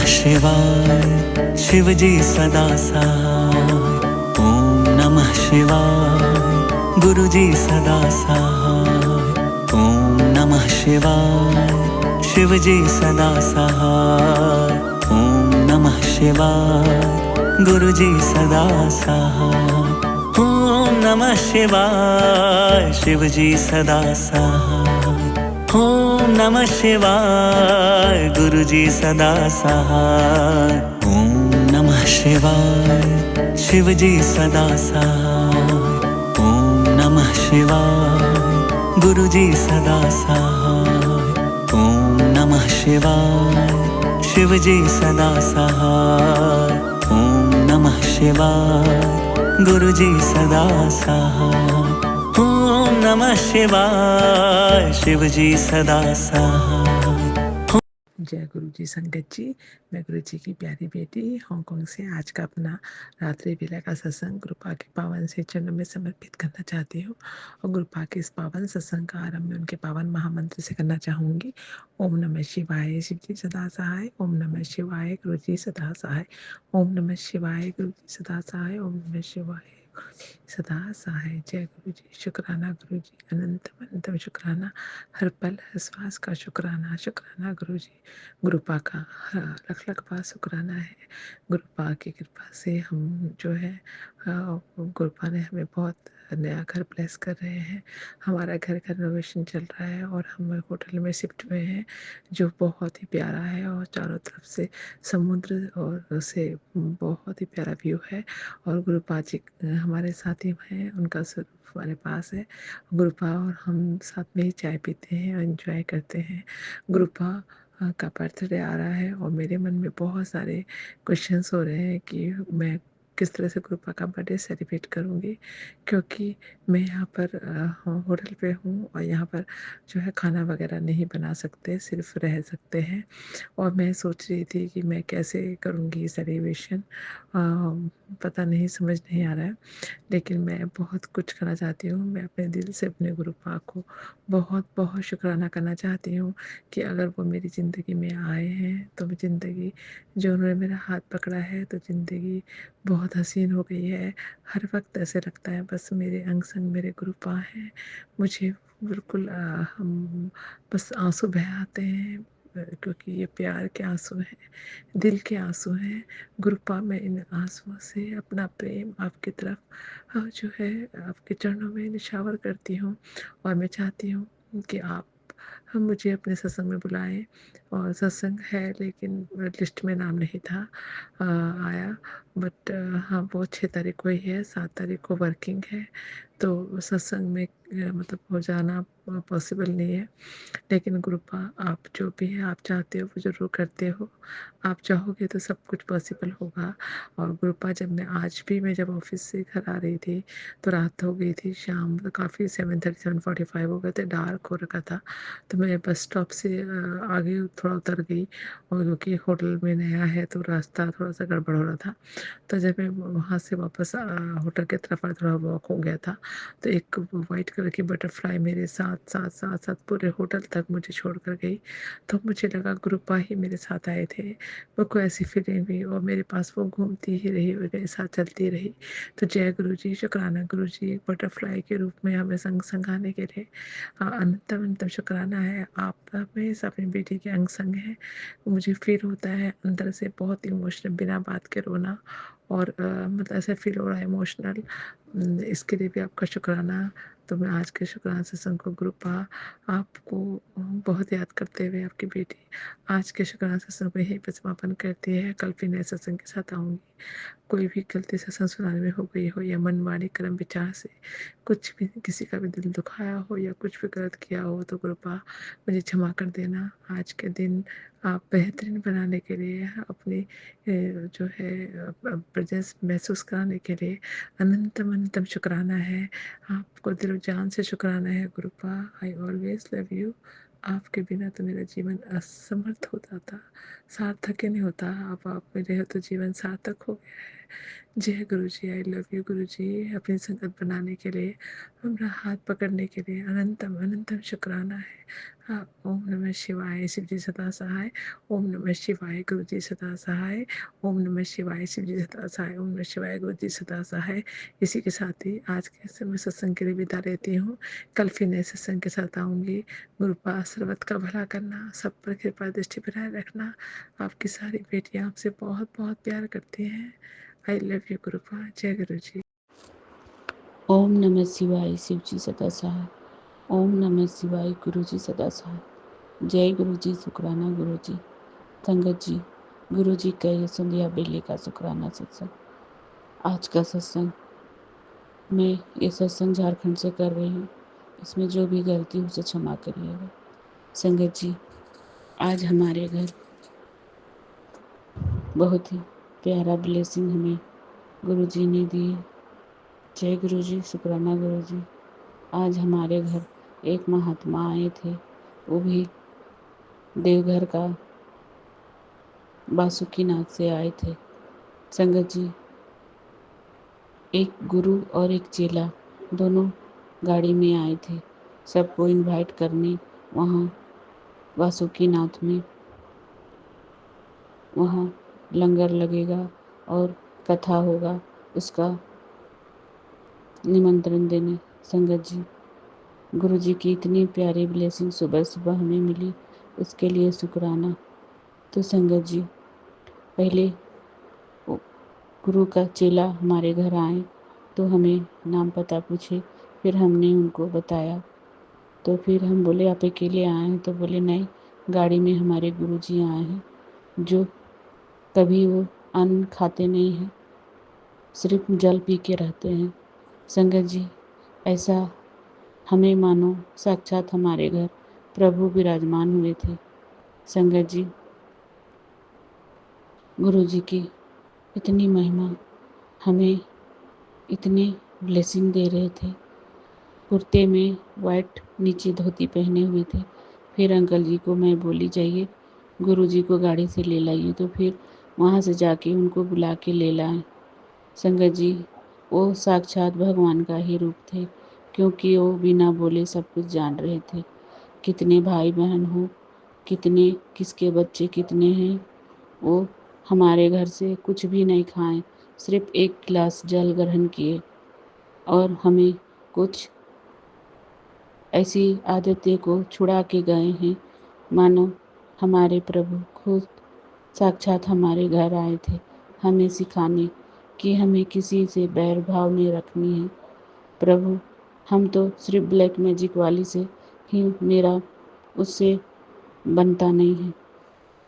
शिवाय शिव जी सदा सहाय। ओम नमः शिवाय गुरु जी सदा सहाय। ओम नमः शिवाय शिव जी सदा सहाय। ओम नमः शिवाय गुरु जी सदा सहाय। ओम नमः शिवाय शिव जी सदा सहाय। ओम नमः शिवाय गुरु जी सदा सहाय। ओम नमः शिवाय शिव जी सदा सहाय। ओम नमः शिवाय गुरु जी सदा सहाय। ओम नमः शिवाय शिव जी सदा सहाय। ओम नमः शिवाय गुरु जी सदा सहाय। ओम नमः शिवाय शिव जी सदा सहाय। जय गुरु जी संगत जी। मैं गुरु जी की प्यारी बेटी हांगकांग से आज का अपना रात्रि वेला का सत्संग गुरुपा के पावन से चरणों में समर्पित करना चाहती हूँ और गुरुपा के इस पावन सत्संग का आरंभ में उनके पावन महामंत्र से करना चाहूँगी। ओम नमः शिवाय शिव जी सदा सहाय। ओम नमः शिवाय गुरु जी सदा सहाय। ओम नमः शिवाय गुरु जी सदा सहाय। ओम नमः शिवाय सदा सहाय। जय गुरु जी। शुक्राना गुरु जी, अनंत अनंतम शुक्राना, हर पल हर श्वास का शुक्राना। शुक्राना गुरु जी, गुरुपा का लख लख बार शुक्राना है। गुरुपा की कृपा से हम जो है गुरुपा ने हमें बहुत नया घर ब्लेस कर रहे हैं। हमारा घर का रिनोवेशन चल रहा है और हम होटल में शिफ्ट हुए हैं जो बहुत ही प्यारा है और चारों तरफ से समुद्र और से बहुत ही प्यारा व्यू है। और गुरुपा जी हमारे साथी हैं, उनका स्वरूप हमारे पास है। गुरुपा और हम साथ में ही चाय पीते हैं और एंजॉय करते हैं। गुरुपा का बर्थडे आ रहा है और मेरे मन में बहुत सारे क्वेश्चंस हो रहे हैं कि मैं किस तरह से गुरुपा का बर्थडे सेलिब्रेट करूँगी, क्योंकि मैं यहाँ पर होटल पे हूँ और यहाँ पर जो है खाना वगैरह नहीं बना सकते, सिर्फ रह सकते हैं। और मैं सोच रही थी कि मैं कैसे करूँगी सेलिब्रेशन, पता नहीं, समझ नहीं आ रहा है। लेकिन मैं बहुत कुछ करना चाहती हूँ। मैं अपने दिल से अपने गुरुपा को बहुत बहुत शुक्राना करना चाहती हूँ कि अगर वो मेरी ज़िंदगी में आए हैं तो ज़िंदगी जो उन्होंने मेरा हाथ पकड़ा है तो ज़िंदगी बहुत हसीन हो गई है। हर वक्त ऐसे लगता है बस मेरे अंग संग मेरे गुरुपा हैं। मुझे बिल्कुल हम बस आंसू बह आते हैं, क्योंकि ये प्यार के आंसू हैं, दिल के आंसू हैं। गुरुपा मैं इन आंसुओं से अपना प्रेम आपकी तरफ जो है आपके चरणों में निछावर करती हूँ। और मैं चाहती हूँ कि आप मुझे अपने सत्संग में बुलाएं। और सत्संग है लेकिन लिस्ट में नाम नहीं था आया, बट हाँ वो 6 तारीख को ही है, 7 तारीख को वर्किंग है, तो सत्संग में मतलब हो जाना पॉसिबल नहीं है। लेकिन गुरुपा आप जो भी है आप चाहते हो वो ज़रूर करते हो। आप चाहोगे तो सब कुछ पॉसिबल होगा। और गुरुपा मैं जब ऑफिस से घर आ रही थी तो रात हो गई थी, शाम काफ़ी 7:30 7:45 हो गए थे, डार्क हो रखा था। तो मैं बस स्टॉप से आगे थोड़ा उतर गई और क्योंकि होटल में नया है तो रास्ता थोड़ा सा गड़बड़ हो रहा था। तो जब मैं वहाँ से वापस होटल की तरफ थोड़ा वॉक हो गया था तो एक वाइट कलर की बटरफ्लाई मेरे साथ साथ साथ साथ पूरे होटल तक मुझे छोड़ कर गई। तो मुझे लगा गुरुपा ही मेरे साथ आए थे। वो को ऐसी फीलिंग हुई और मेरे पास वो घूमती ही रही और मेरे साथ चलती रही। तो जय गुरु जी, शुक्राना गुरु जी, एक बटरफ्लाई के रूप में हमें संग संग आने के लिए अनंतम अनंतम शुक्राना है। आप हमेशा अपनी बेटी के अंग संग हैं। मुझे फील होता है अंदर से बहुत इमोशनल, बिना बात के रोना, और मतलब ऐसा फील हो रहा है इमोशनल। इसके लिए भी आपका शुक्राना। तो मैं आज के शुक्राना सत्संग को गुरुपा आपको बहुत याद करते हुए आपकी बेटी आज के शुक्राना सत्संग को यहीं पर समापन करती है। कल फिर नए सत्संग के साथ आऊँगी। कोई भी गलती सत्संग सुनाने में हो गई हो या मन वाणी कर्म विचार से कुछ भी किसी का भी दिल दुखाया हो या कुछ भी गलत किया हो तो गुरुपा मुझे क्षमा कर देना। आज के दिन आप बेहतरीन बनाने के लिए अपनी जो है प्रेजेंस महसूस कराने के लिए अनंतम अनंतम शुक्राना है। आपको दिलो जान से शुक्राना है गुरुपा। I always love you. आपके बिना तो मेरा जीवन असमर्थ होता था, सार्थक ही नहीं होता। अब आप मिले हो तो जीवन सार्थक हो गया है। जय गुरु जी, आई लव यू गुरु जी। अपनी संगत बनाने के लिए, हमारा हाथ पकड़ने के लिए अनंतम अनंतम शुक्राना है। हाँ, ओम नमः शिवाय, शिव जी सदा सहाय। ओम नमः शिवाय, गुरु जी सदा सहाय। ओम नमः शिवाय, शिव जी सदा सहाय। ओम नमः शिवाय, गुरु जी सदा सहाय। इसी के साथ ही आज के समय सत्संग के लिए विदा लेती हूँ। कल फिर नए सत्संग के साथ आऊँगी। गुरु पास सर्वत का भला करना, सब पर कृपा दृष्टि बनाए रखना। आपकी सारी बेटियां आपसे बहुत बहुत प्यार करती हैं। I love you गुरुपा। जय गुरु जी। ओम नमः शिवाय, शिव जी सदा सहाय। ओम नमः शिवाय, गुरु जी सदा सहाय। जय गुरु जी, शुक्राना गुरु जी। संगत जी, गुरु जी का ये संध्या बेले का शुक्राना सत्संग। आज का सत्संग मैं ये सत्संग झारखंड से कर रही हूँ। इसमें जो भी गलती उसे क्षमा करिएगा। संगत जी, आज हमारे घर बहुत ही प्यारा ब्लेसिंग हमें गुरु जी ने दी है। जय गुरु जी, शुक्राना गुरु जी। आज हमारे घर एक महात्मा आए थे, वो भी देवघर का बासुकीनाथ से आए थे। संगत जी, एक गुरु और एक चेला दोनों गाड़ी में आए थे। सबको इनवाइट करने वहाँ वासुकीनाथ में वहाँ लंगर लगेगा और कथा होगा, उसका निमंत्रण देने। संगत जी, गुरु जी की इतनी प्यारी ब्लेसिंग सुबह सुबह हमें मिली, उसके लिए शुक्राना। तो संगत जी, पहले गुरु का चेला हमारे घर आए तो हमें नाम पता पूछे, फिर हमने उनको बताया। तो फिर हम बोले आप अकेले आए हैं? तो बोले नहीं, गाड़ी में हमारे गुरुजी आए हैं, जो कभी वो अन्न खाते नहीं हैं, सिर्फ जल पी के रहते हैं। संगत जी, ऐसा हमें मानो साक्षात हमारे घर प्रभु विराजमान हुए थे। संगत जी, गुरु जी की इतनी महिमा, हमें इतनी ब्लेसिंग दे रहे थे। कुर्ते में वाइट नीचे धोती पहने हुए थे। फिर अंकल जी को मैं बोली जाइए गुरु जी को गाड़ी से ले लाइए, तो फिर वहाँ से जाके उनको बुला के ले लाए। संगत जी, वो साक्षात भगवान का ही रूप थे, क्योंकि वो बिना बोले सब कुछ जान रहे थे। कितने भाई बहन हो, कितने किसके बच्चे कितने हैं, वो हमारे घर से कुछ भी नहीं खाएं, सिर्फ एक गिलास जल ग्रहण किए और हमें कुछ ऐसी आदतें को छुड़ा के गए हैं, मानो हमारे प्रभु खुद साक्षात हमारे घर आए थे हमें सिखाने कि हमें किसी से बैर भाव नहीं रखनी है। प्रभु, हम तो सिर्फ ब्लैक मैजिक वाली से ही मेरा उससे बनता नहीं है।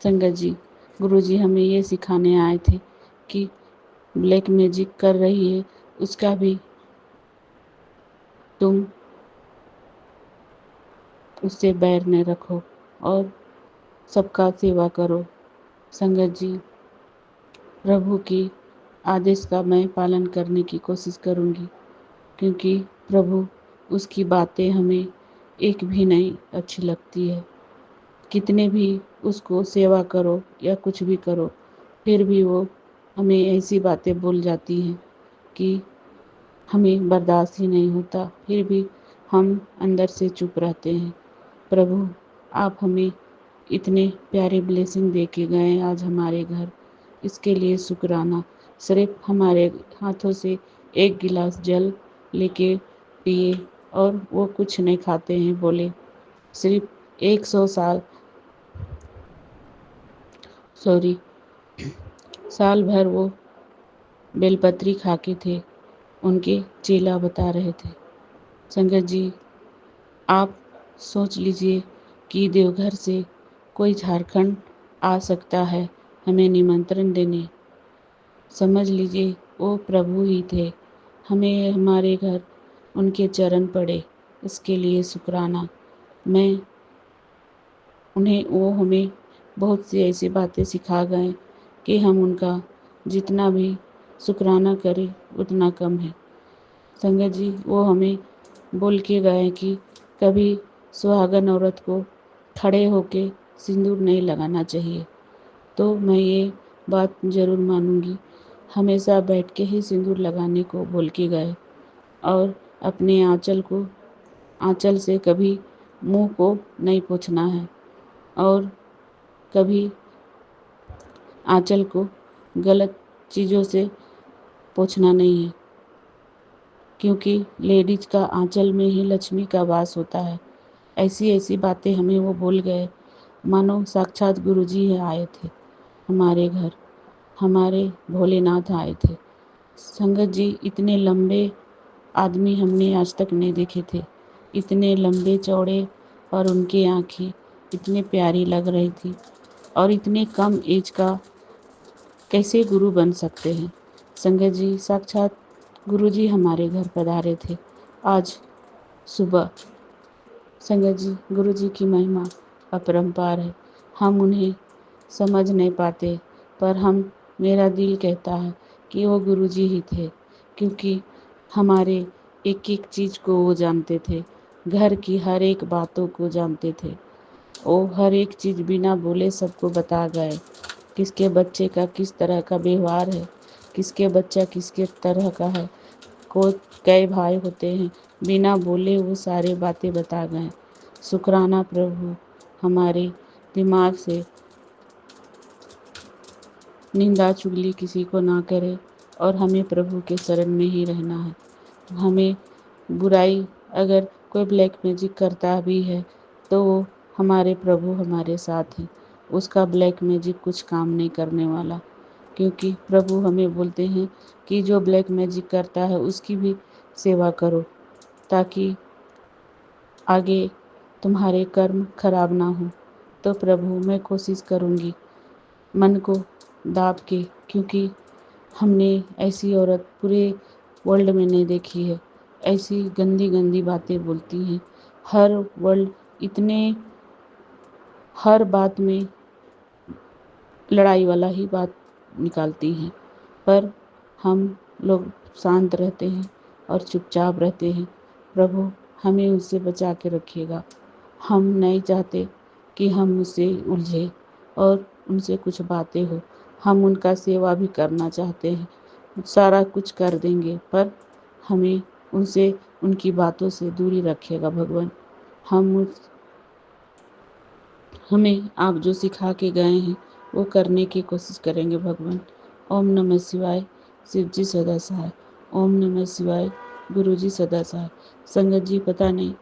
संगत जी, गुरु जी हमें ये सिखाने आए थे कि ब्लैक मैजिक कर रही है, उसका भी तुम उससे बैर न रखो और सबका सेवा करो। संगत जी, प्रभु की आदेश का मैं पालन करने की कोशिश करूंगी, क्योंकि प्रभु उसकी बातें हमें एक भी नहीं अच्छी लगती है। कितने भी उसको सेवा करो या कुछ भी करो, फिर भी वो हमें ऐसी बातें बोल जाती हैं कि हमें बर्दाश्त ही नहीं होता, फिर भी हम अंदर से चुप रहते हैं। प्रभु, आप हमें इतने प्यारे ब्लेसिंग दे के गए आज हमारे घर, इसके लिए शुक्राना। सिर्फ हमारे हाथों से एक गिलास जल लेके पिए और वो कुछ नहीं खाते हैं। बोले सिर्फ 100 साल साल भर वो बेलपत्री खा के थे, उनके चेला बता रहे थे। संगत जी, आप सोच लीजिए कि देवघर से कोई झारखंड आ सकता है हमें निमंत्रण देने। समझ लीजिए वो प्रभु ही थे, हमें हमारे घर उनके चरण पड़े, इसके लिए शुक्राना। मैं वो हमें बहुत सी ऐसी बातें सिखा गए कि हम उनका जितना भी शुक्राना करें उतना कम है। संगत जी, वो हमें बोल के गए कि कभी सुहागन औरत को खड़े होके सिंदूर नहीं लगाना चाहिए। तो मैं ये बात ज़रूर मानूंगी हमेशा बैठ के ही सिंदूर लगाने को बोल के गए और अपने आंचल से कभी मुंह को नहीं पोंछना है और कभी आंचल को गलत चीज़ों से पोंछना नहीं है, क्योंकि लेडीज का आंचल में ही लक्ष्मी का वास होता है। ऐसी ऐसी बातें हमें वो बोल गए, मानो साक्षात गुरुजी ही आए थे हमारे घर, हमारे भोलेनाथ आए थे। संगत जी, इतने लंबे आदमी हमने आज तक नहीं देखे थे, इतने लंबे चौड़े, और उनकी आँखें इतनी प्यारी लग रही थी, और इतने कम एज का कैसे गुरु बन सकते हैं। संगत जी, साक्षात गुरुजी हमारे घर पधारे थे आज सुबह। संगत जी, गुरुजी की महिमा अपरंपार है, हम उन्हें समझ नहीं पाते, पर मेरा दिल कहता है कि वो गुरुजी ही थे, क्योंकि हमारे एक एक चीज़ को वो जानते थे, घर की हर एक बातों को जानते थे। वो हर एक चीज़ बिना बोले सबको बता गए, किसके बच्चे का किस तरह का व्यवहार है, किसके बच्चा किसके तरह का है, को कई भाई होते हैं, बिना बोले वो सारे बातें बता गए। शुक्राना प्रभु, हमारे दिमाग से निंदा चुगली किसी को ना करे और हमें प्रभु के शरण में ही रहना है। हमें बुराई, अगर कोई ब्लैक मैजिक करता भी है तो वो हमारे प्रभु हमारे साथ हैं, उसका ब्लैक मैजिक कुछ काम नहीं करने वाला, क्योंकि प्रभु हमें बोलते हैं कि जो ब्लैक मैजिक करता है उसकी भी सेवा करो, ताकि आगे तुम्हारे कर्म खराब ना हो। तो प्रभु, मैं कोशिश करूँगी मन को दाब के, क्योंकि हमने ऐसी औरत पूरे वर्ल्ड में नहीं देखी है, ऐसी गंदी गंदी बातें बोलती हैं, हर बात में लड़ाई वाला ही बात निकालती हैं, पर हम लोग शांत रहते हैं और चुपचाप रहते हैं। प्रभु, हमें उससे बचा के रखिएगा। हम नहीं चाहते कि हम उससे उलझे और उनसे कुछ बातें हो, हम उनका सेवा भी करना चाहते हैं, सारा कुछ कर देंगे, पर हमें उनसे उनकी बातों से दूरी रखिएगा भगवान। हमें आप जो सिखा के गए हैं वो करने की कोशिश करेंगे भगवान। ओम नमः शिवाय, शिव जी सदा सहाय। ओम नमः शिवाय, गुरु जी सदा सहाय। संगत जी, पता नहीं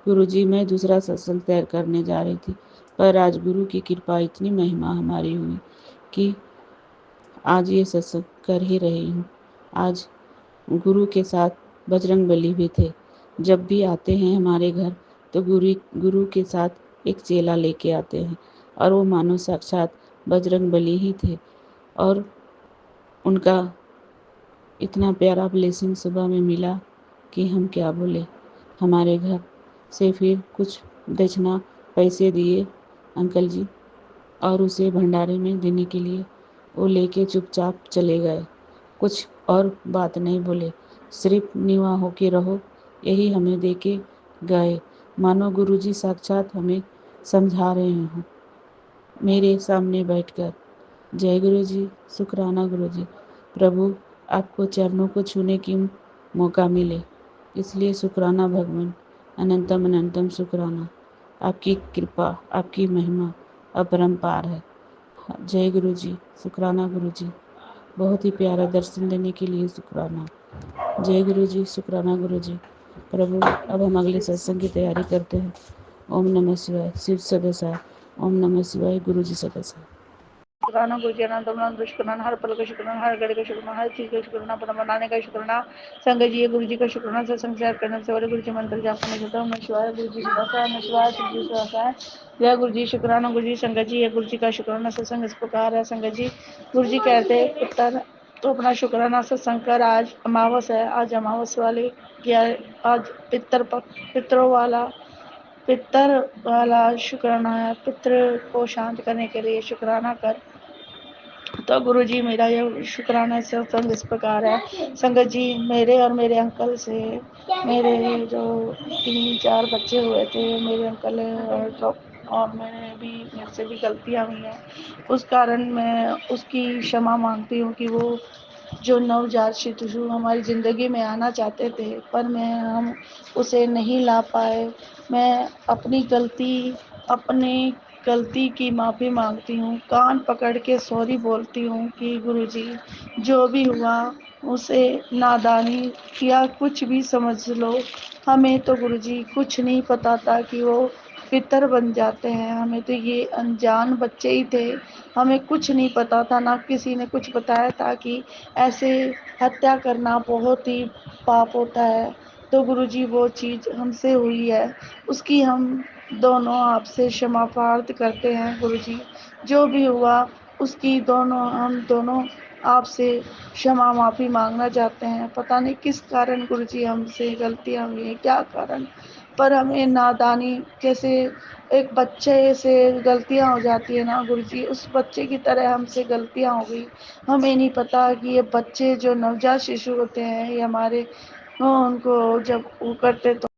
गुरु जी, मैं दूसरा सत्संग तैयार करने जा रही थी, पर आज गुरु की कृपा, इतनी महिमा हमारी हुई कि आज ये सत्संग कर ही रही हूँ। आज गुरु के साथ बजरंगबली भी थे। जब भी आते हैं हमारे घर तो गुरु के साथ एक चेला लेके आते हैं, और वो मानो साक्षात बजरंगबली ही थे, और उनका इतना प्यारा ब्लेसिंग सुबह में मिला कि हम क्या बोले। हमारे घर से फिर कुछ दक्षिणा पैसे दिए अंकल जी, और उसे भंडारे में देने के लिए वो लेके चुपचाप चले गए, कुछ और बात नहीं बोले, सिर्फ निवा होके रहो यही हमें दे के गए, मानो गुरुजी साक्षात हमें समझा रहे हों मेरे सामने बैठकर। जय गुरु जी, शुक्राना गुरु जी। प्रभु, आपको चरणों को छूने की मौका मिले, इसलिए शुक्राना भगवान, अनंतम अनंतम शुक्राना। आपकी कृपा, आपकी महिमा अपरंपार है। जय गुरु जी, शुक्राना गुरु जी, बहुत ही प्यारा दर्शन देने के लिए शुक्राना। जय गुरु जी, शुक्राना गुरु जी। प्रभु, अब हम अगले सत्संग की तैयारी करते हैं। ओम नमः शिवाय, शिव सदसाय। ओम नमः शिवाय, गुरु जी सदसाय। शुक्राना गुरु जी अनंत अनंत शुक्राना, हर पल का शुक्राना, हर घड़ी का शुक्राना, हर चीज का शुक्राना, अपना बनाने का शुक्राना। संगत जी, गुरु जी का शुक्राना, सत्संग शेयर करने से वाले गुरु जी मंत्र जाप करने देता हूँ। मैं शिवाय गुरु जी शिवाय, मैं शिवाय शिव जी शिवाय। जय गुरु जी, शुक्राना गुरु जी। संगत जी, ये गुरु जी का शुक्राना सत्संग इस प्रकार है। संगत जी, गुरु जी कहते हैं पुत्र तो अपना शुक्राना सत्संग कर। आज अमावस है, आज अमावस वाले क्या, आज पितर वाला शुक्राना है। पितृ को शांत करने के लिए शुक्राना कर। तो गुरु जी, मेरा ये शुक्राना सत्संग इस प्रकार है। संगत जी, मेरे और मेरे अंकल से मेरे जो 3-4 बच्चे हुए थे, मेरे अंकल और मेरे से भी गलतियां हुई हैं, उस कारण मैं उसकी क्षमा मांगती हूँ कि वो जो नवजात शिशु हमारी ज़िंदगी में आना चाहते थे पर हम उसे नहीं ला पाए। मैं अपनी गलती की माफ़ी मांगती हूँ, कान पकड़ के सॉरी बोलती हूँ कि गुरुजी जो भी हुआ उसे नादानी या कुछ भी समझ लो। हमें तो गुरुजी कुछ नहीं पता था कि वो पितर बन जाते हैं। हमें तो ये अनजान बच्चे ही थे, हमें कुछ नहीं पता था, ना किसी ने कुछ बताया था कि ऐसे हत्या करना बहुत ही पाप होता है। तो गुरुजी वो चीज़ हमसे हुई है, उसकी हम दोनों आपसे क्षमा प्रार्थना करते हैं गुरुजी। जो भी हुआ उसकी हम दोनों आपसे क्षमा माफ़ी मांगना चाहते हैं। पता नहीं किस कारण गुरुजी हमसे गलतियाँ हुई हैं, क्या कारण, पर हमें नादानी जैसे एक बच्चे से गलतियाँ हो जाती है ना गुरुजी, उस बच्चे की तरह हमसे गलतियाँ हो गई। हमें नहीं पता कि ये बच्चे जो नवजात शिशु होते हैं ये हमारे उनको जब वो करते तो